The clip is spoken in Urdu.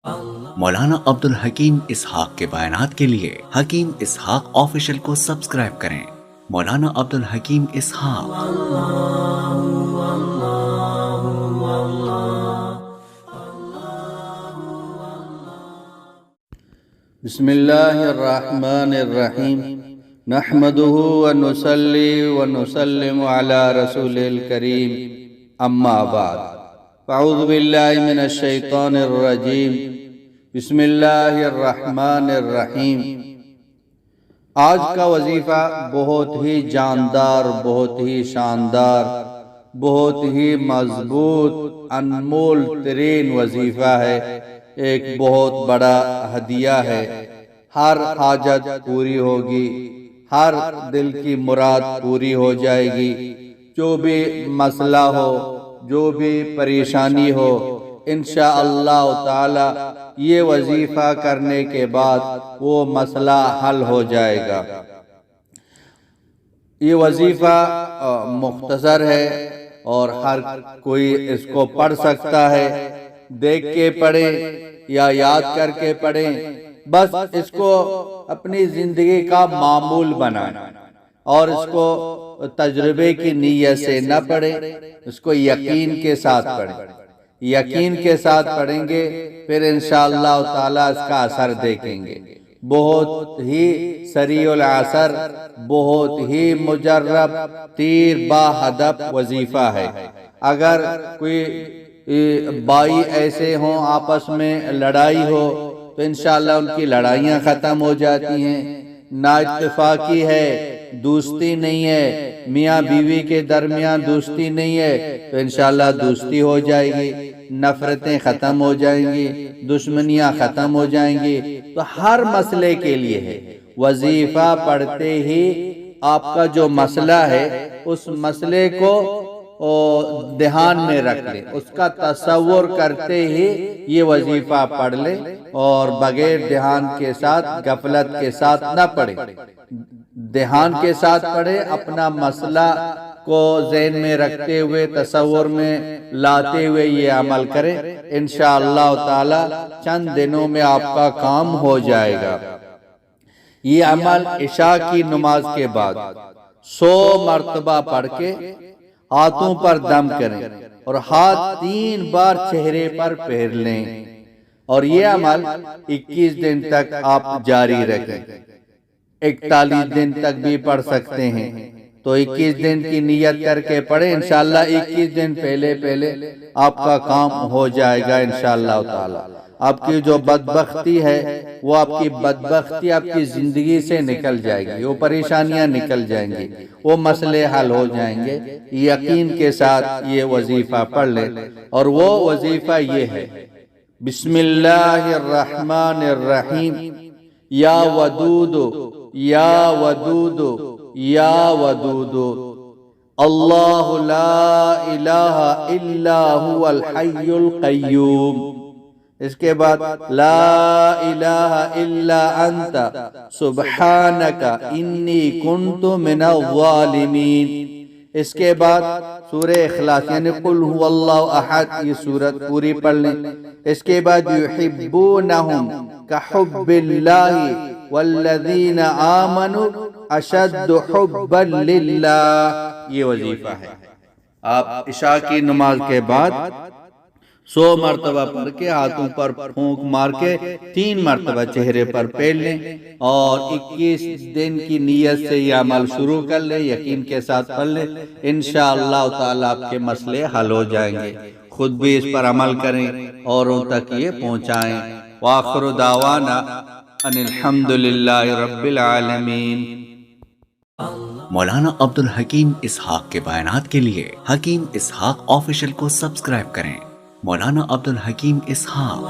مولانا عبد الحکیم اسحاق کے بیانات کے لیے حکیم اسحاق آفیشل کو سبسکرائب کریں۔ مولانا عبد الحکیم اسحاق۔ بسم اللہ الرحمن الرحیم نحمده ونصلی ونسلم علی رسول الکریم اما بعد اعوذ باللہ من الشیطان الرجیم بسم اللہ الرحمن الرحیم۔ آج کا وظیفہ بہت ہی جاندار، بہت ہی شاندار، بہت ہی مضبوط، انمول ترین وظیفہ ہے، ایک بہت بڑا ہدیہ ہے۔ ہر حاجت پوری ہوگی، ہر دل کی مراد پوری ہو جائے گی، جو بھی مسئلہ ہو، جو بھی پریشانی ہو، انشاءاللہ تعالی یہ وظیفہ کرنے کے بعد وہ مسئلہ حل ہو جائے گا۔ یہ وظیفہ مختصر ہے اور ہر کوئی اس کو پڑھ سکتا ہے، دیکھ کے پڑھیں یا یاد کر کے پڑھیں، بس اس کو اپنی زندگی کا معمول بنائیں اور اس کو تجربے کی نیت سے نہ پڑھیں، اس کو یقین کے ساتھ پڑھیں۔ یقین کے ساتھ پڑھیں گے پھر انشاءاللہ تعالی اس کا اثر دیکھیں گے۔ بہت ہی سریع العصر، بہت ہی مجرب، تیر با ہدف وظیفہ ہے۔ اگر کوئی بھائی ایسے ہوں آپس میں لڑائی ہو تو انشاءاللہ ان کی لڑائیاں ختم ہو جاتی ہیں۔ نا اتفاقی ہے، دوستی نہیں ہے، میاں بیوی کے درمیان دوستی نہیں ہے تو انشاءاللہ دوستی ہو جائے گی، نفرتیں ختم ہو جائیں گی، دشمنیاں ختم ہو جائیں گی۔ تو ہر مسئلے کے لیے ہے، وظیفہ پڑھتے ہی آپ کا جو مسئلہ ہے اس مسئلے کو دھیان میں رکھ لیں، اس کا تصور کرتے ہی یہ وظیفہ پڑھ لیں اور بغیر دھیان کے ساتھ، غفلت کے ساتھ نہ پڑھیں۔ دھیان کے ساتھ پڑھیں، اپنا مسئلہ کو ذہن میں رکھتے ہوئے، تصور میں لاتے ہوئے یہ عمل کریں، انشاءاللہ تعالی چند دنوں میں آپ کا کام ہو جائے گا۔ یہ عمل عشاء کی نماز کے بعد 100 مرتبہ پڑھ کے ہاتھوں پر دم کریں اور ہاتھ 3 بار چہرے پر پھیر لیں، اور یہ عمل 21 دن تک آپ جاری رکھیں۔ 41 دن تک بھی پڑھ سکتے ہیں، تو 21 دن کی نیت کر کے پڑھیں، انشاءاللہ 21 دن پہلے آپ کا کام ہو جائے گا انشاءاللہ تعالی۔ آپ کی جو بدبختی ہے وہ آپ کی بدبختی آپ کی زندگی سے نکل جائے گی، وہ پریشانیاں نکل جائیں گی، وہ مسئلے حل ہو جائیں گے۔ یقین کے ساتھ یہ وظیفہ پڑھ لیں، اور وہ وظیفہ یہ ہے: بسم اللہ الرحمن الرحیم، یا ودود یا ودود یا ودود، اللہ لا الہ الا هو الحی القیوم۔ اس کے بعد لا الہ الا انت سبحانک انی کنت من الظالمین۔ اس کے بعد سورہ اخلاص یعنی قل هو اللہ احد، یہ سورت پوری پڑھ لیں۔ اس کے بعد یحبونہم کحب اللہ والذین آمنوا اشد حبا للہ، یہ وظیفہ ہے۔ آپ عشاء کی نماز کے بعد 100 مرتبہ پڑھ کے ہاتھوں پر پھونک مار کے 3 مرتبہ چہرے پر پھیر لیں، اور 21 دن کی نیت سے یہ عمل شروع کر لیں، یقین کے ساتھ پڑھ لیں، انشاءاللہ تعالی آپ کے مسئلے حل ہو جائیں گے۔ خود بھی اس پر عمل کریں، اوروں تک یہ پہنچائیں۔ وآخر دعوانا ان الحمدللہ رب العالمین۔ مولانا عبد الحکیم اسحاق کے بیانات کے لیے حکیم اسحاق آفیشل کو سبسکرائب کریں۔ مولانا عبد الحکیم اسحاق۔